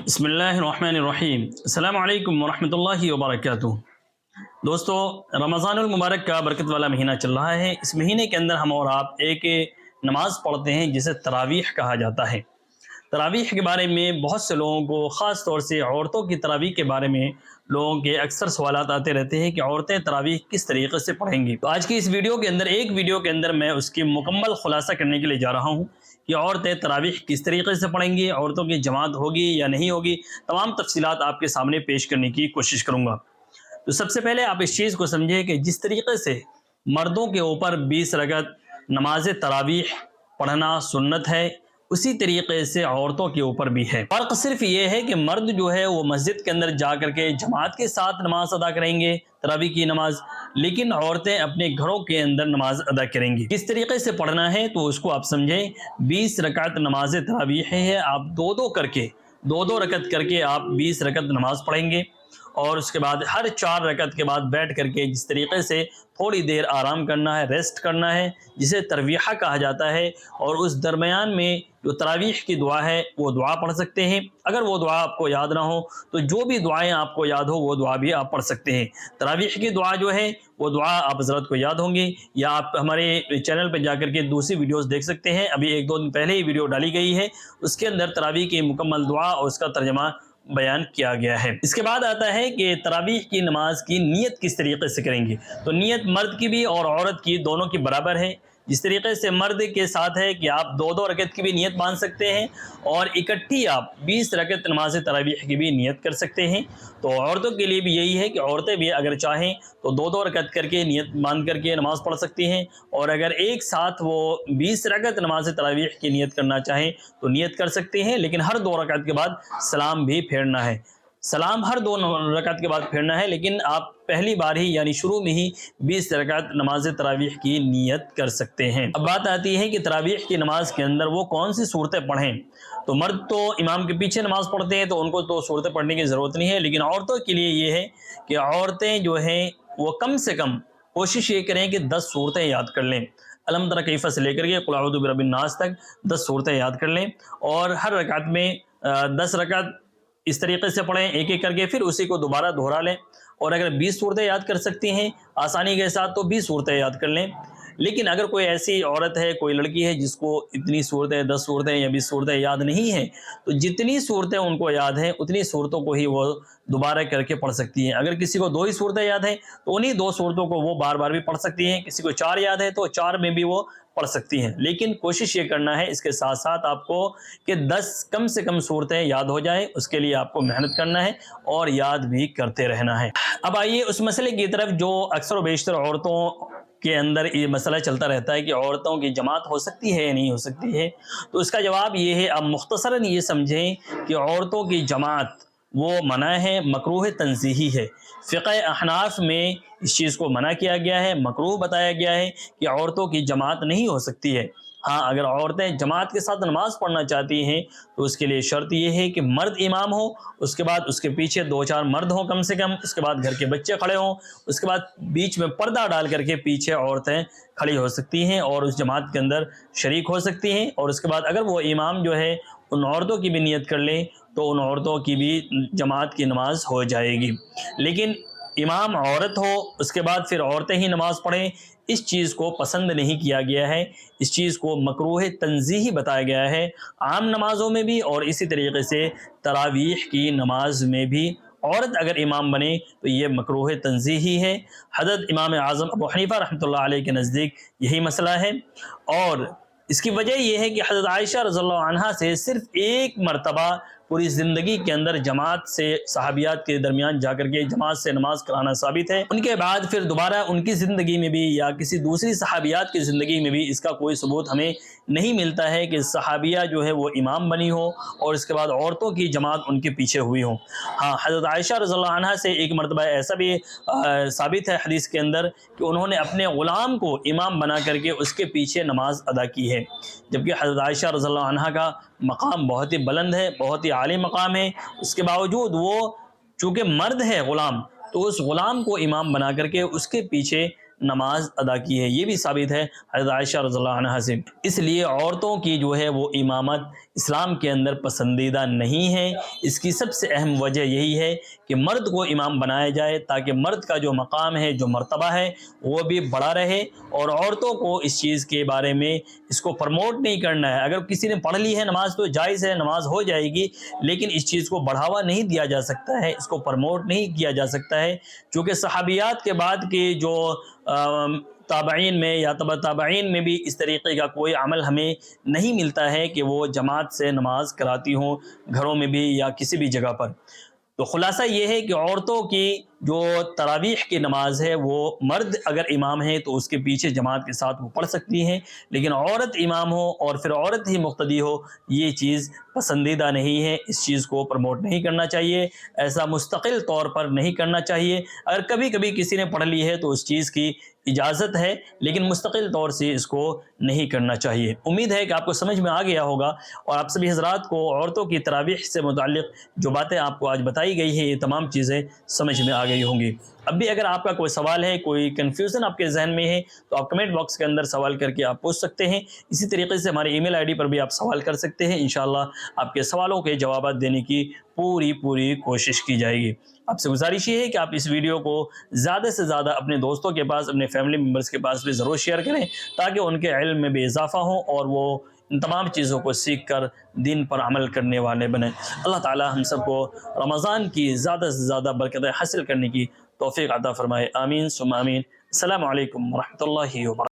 بسم اللہ الرحمن الرحیم۔ السلام علیکم ورحمۃ اللہ وبرکاتہ۔ دوستو، رمضان المبارک کا برکت والا مہینہ چل رہا ہے۔ اس مہینے کے اندر ہم اور آپ ایک نماز پڑھتے ہیں جسے تراویح کہا جاتا ہے۔ تراویح کے بارے میں بہت سے لوگوں کو، خاص طور سے عورتوں کی تراویح کے بارے میں لوگوں کے اکثر سوالات آتے رہتے ہیں کہ عورتیں تراویح کس طریقے سے پڑھیں گی۔ تو آج کی اس ویڈیو کے اندر میں اس کی مکمل خلاصہ کرنے کے لیے جا رہا ہوں کہ عورتیں تراویح کس طریقے سے پڑھیں گی، عورتوں کی جماعت ہوگی یا نہیں ہوگی، تمام تفصیلات آپ کے سامنے پیش کرنے کی کوشش کروں گا۔ تو سب سے پہلے آپ اس چیز کو سمجھیں کہ جس طریقے سے مردوں کے اوپر 20 رکعت نماز تراویح پڑھنا سنت ہے، اسی طریقے سے عورتوں کے اوپر بھی ہے۔ فرق صرف یہ ہے کہ مرد جو ہے وہ مسجد کے اندر جا کر کے جماعت کے ساتھ نماز ادا کریں گے، تراویح کی نماز، لیکن عورتیں اپنے گھروں کے اندر نماز ادا کریں گی۔ کس طریقے سے پڑھنا ہے تو اس کو آپ سمجھیں۔ 20 رکعت نماز تراویح ہے، آپ دو رکعت کر کے آپ 20 رکعت نماز پڑھیں گے، اور اس کے بعد ہر 4 رکعت کے بعد بیٹھ کر کے جس طریقے سے تھوڑی دیر آرام کرنا ہے، ریسٹ کرنا ہے، جسے ترویحہ کہا جاتا ہے، اور اس درمیان میں جو تراویح کی دعا ہے وہ دعا پڑھ سکتے ہیں۔ اگر وہ دعا آپ کو یاد نہ ہو تو جو بھی دعائیں آپ کو یاد ہو وہ دعا بھی آپ پڑھ سکتے ہیں۔ تراویح کی دعا جو ہے وہ دعا آپ حضرت کو یاد ہوں گی، یا آپ ہمارے چینل پہ جا کر کے دوسری ویڈیوز دیکھ سکتے ہیں۔ ابھی 1-2 دن پہلے ہی ویڈیو ڈالی گئی ہے، اس کے اندر تراویح کی مکمل دعا اور اس کا ترجمہ بیان کیا گیا ہے۔ اس کے بعد آتا ہے کہ تراویح کی نماز کی نیت کس طریقے سے کریں گے۔ تو نیت مرد کی بھی اور عورت کی دونوں کی برابر ہے۔ جس طریقے سے مرد کے ساتھ ہے کہ آپ 2 رکعت کی بھی نیت باندھ سکتے ہیں، اور اکٹھی آپ 20 رکعت نماز تراویح کی بھی نیت کر سکتے ہیں، تو عورتوں کے لیے بھی یہی ہے کہ عورتیں بھی اگر چاہیں تو 2 رکعت کر کے نیت باندھ کر کے نماز پڑھ سکتی ہیں، اور اگر ایک ساتھ وہ 20 رکعت نماز تراویح کی نیت کرنا چاہیں تو نیت کر سکتے ہیں، لیکن ہر 2 رکعت کے بعد سلام بھی پھیرنا ہے۔ سلام ہر 2 رکعت کے بعد پھیرنا ہے، لیکن آپ پہلی بار ہی یعنی شروع میں ہی 20 رکعت نماز تراویح کی نیت کر سکتے ہیں۔ اب بات آتی ہے کہ تراویح کی نماز کے اندر وہ کون سی صورتیں پڑھیں۔ تو مرد تو امام کے پیچھے نماز پڑھتے ہیں تو ان کو تو صورتیں پڑھنے کی ضرورت نہیں ہے، لیکن عورتوں کے لیے یہ ہے کہ عورتیں جو ہیں وہ کم سے کم کوشش یہ کریں کہ 10 صورتیں یاد کر لیں۔ الم تر کیف سے لے کر کے قل اعوذ برب الناس تک 10 صورتیں یاد کر لیں، اور ہر رکعت میں 10 رکعت اس طریقے سے پڑھیں، ایک ایک کر کے، پھر اسی کو دوبارہ دہرا لیں، اور اگر 20 صورتیں یاد کر سکتی ہیں آسانی کے ساتھ تو 20 صورتیں یاد کر لیں۔ لیکن اگر کوئی ایسی عورت ہے، کوئی لڑکی ہے جس کو اتنی صورتیں 10 صورتیں یا 20 صورتیں یاد نہیں ہیں، تو جتنی صورتیں ان کو یاد ہیں اتنی صورتوں کو ہی وہ دوبارہ کر کے پڑھ سکتی ہیں۔ اگر کسی کو 2 ہی صورتیں یاد ہیں تو انہی 2 صورتوں کو وہ بار بار بھی پڑھ سکتی ہیں، کسی کو 4 یاد ہے تو 4 میں بھی وہ پڑھ سکتی ہیں۔ لیکن کوشش یہ کرنا ہے اس کے ساتھ ساتھ آپ کو کہ 10 کم سے کم صورتیں یاد ہو جائیں، اس کے لیے آپ کو محنت کرنا ہے اور یاد بھی کرتے رہنا ہے۔ اب آئیے اس مسئلے کی طرف جو اکثر و بیشتر عورتوں کے اندر یہ مسئلہ چلتا رہتا ہے کہ عورتوں کی جماعت ہو سکتی ہے یا نہیں ہو سکتی ہے۔ تو اس کا جواب یہ ہے، آپ مختصراً یہ سمجھیں کہ عورتوں کی جماعت وہ منع ہے، مکروہ تنزیہی ہے۔ فقہ احناف میں اس چیز کو منع کیا گیا ہے، مکروہ بتایا گیا ہے کہ عورتوں کی جماعت نہیں ہو سکتی ہے۔ ہاں، اگر عورتیں جماعت کے ساتھ نماز پڑھنا چاہتی ہیں تو اس کے لیے شرط یہ ہے کہ مرد امام ہو، اس کے بعد اس کے پیچھے 2-4 مرد ہوں کم سے کم، اس کے بعد گھر کے بچے کھڑے ہوں، اس کے بعد بیچ میں پردہ ڈال کر کے پیچھے عورتیں کھڑی ہو سکتی ہیں اور اس جماعت کے اندر شریک ہو سکتی ہیں، اور اس کے بعد اگر وہ امام جو ہے ان عورتوں کی بھی نیت کر لیں تو ان عورتوں کی بھی جماعت کی نماز ہو جائے گی۔ لیکن امام عورت ہو، اس کے بعد پھر عورتیں ہی نماز پڑھیں، اس چیز کو پسند نہیں کیا گیا ہے، اس چیز کو مکروہ تنزیہی بتایا گیا ہے، عام نمازوں میں بھی اور اسی طریقے سے تراویح کی نماز میں بھی عورت اگر امام بنے تو یہ مکروہ تنزیہی ہے۔ حضرت امام اعظم ابو حنیفہ رحمۃ اللہ علیہ کے نزدیک یہی مسئلہ ہے، اور اس کی وجہ یہ ہے کہ حضرت عائشہ رضی اللہ عنہا سے صرف ایک مرتبہ پوری زندگی کے اندر جماعت سے صحابیات کے درمیان جا کر کے جماعت سے نماز کرانا ثابت ہے۔ ان کے بعد پھر دوبارہ ان کی زندگی میں بھی یا کسی دوسری صحابیات کی زندگی میں بھی اس کا کوئی ثبوت ہمیں نہیں ملتا ہے کہ صحابیہ جو ہے وہ امام بنی ہو اور اس کے بعد عورتوں کی جماعت ان کے پیچھے ہوئی ہو۔ ہاں، حضرت عائشہ رضی اللہ عنہا سے ایک مرتبہ ایسا بھی ثابت ہے حدیث کے اندر کہ انہوں نے اپنے غلام کو امام بنا کر کے اس کے پیچھے نماز ادا کی ہے، جبکہ حضرت عائشہ رضی اللہ عنہا کا مقام بہت ہی بلند ہے، بہت ہی عالی مقام ہے، اس کے باوجود وہ چونکہ مرد ہے غلام، تو اس غلام کو امام بنا کر کے اس کے پیچھے نماز ادا کی ہے۔ یہ بھی ثابت ہے حضرت عائشہ رضی اللہ عنہا سے۔ اس لیے عورتوں کی جو ہے وہ امامت اسلام کے اندر پسندیدہ نہیں ہے۔ اس کی سب سے اہم وجہ یہی ہے کہ مرد کو امام بنایا جائے تاکہ مرد کا جو مقام ہے، جو مرتبہ ہے، وہ بھی بڑا رہے، اور عورتوں کو اس چیز کے بارے میں اس کو پروموٹ نہیں کرنا ہے۔ اگر کسی نے پڑھ لی ہے نماز تو جائز ہے، نماز ہو جائے گی، لیکن اس چیز کو بڑھاوا نہیں دیا جا سکتا ہے، اس کو پروموٹ نہیں کیا جا سکتا ہے، چونکہ صحابیات کے بعد کے جو تابعین میں یا تبع تابعین میں بھی اس طریقے کا کوئی عمل ہمیں نہیں ملتا ہے کہ وہ جماعت سے نماز کراتی ہوں گھروں میں بھی یا کسی بھی جگہ پر۔ تو خلاصہ یہ ہے کہ عورتوں کی جو تراویح کی نماز ہے وہ مرد اگر امام ہے تو اس کے پیچھے جماعت کے ساتھ وہ پڑھ سکتی ہیں، لیکن عورت امام ہو اور پھر عورت ہی مقتدی ہو، یہ چیز پسندیدہ نہیں ہے، اس چیز کو پروموٹ نہیں کرنا چاہیے، ایسا مستقل طور پر نہیں کرنا چاہیے۔ اگر کبھی کبھی کسی نے پڑھ لی ہے تو اس چیز کی اجازت ہے، لیکن مستقل طور سے اس کو نہیں کرنا چاہیے۔ امید ہے کہ آپ کو سمجھ میں آ گیا ہوگا، اور آپ سبھی حضرات کو عورتوں کی تراویح سے متعلق جو باتیں آپ کو آج بتائی گئی ہیں یہ تمام چیزیں سمجھ میں آ گئی ہوں گی۔ اب بھی اگر آپ کا کوئی سوال ہے، کوئی کنفیوژن آپ کے ذہن میں ہے تو آپ کمنٹ باکس کے اندر سوال کر کے آپ پوچھ سکتے ہیں۔ اسی طریقے سے ہماری ای میل آئی ڈی پر بھی آپ سوال کر سکتے ہیں، انشاءاللہ آپ کے سوالوں کے جوابات دینے کی پوری کوشش کی جائے گی۔ آپ سے گزارش یہ ہے کہ آپ اس ویڈیو کو زیادہ سے زیادہ اپنے دوستوں کے پاس، اپنے فیملی ممبرز کے پاس بھی ضرور شیئر کریں تاکہ ان کے علم میں بھی اضافہ ہو اور وہ ان تمام چیزوں کو سیکھ کر دین پر عمل کرنے والے بنیں۔ اللہ تعالی ہم سب کو رمضان کی زیادہ سے زیادہ برکتیں حاصل کرنے کی توفیق عطا فرمائے، آمین ثم آمین۔ السلام علیکم ورحمۃ اللہ وبرکاتہ۔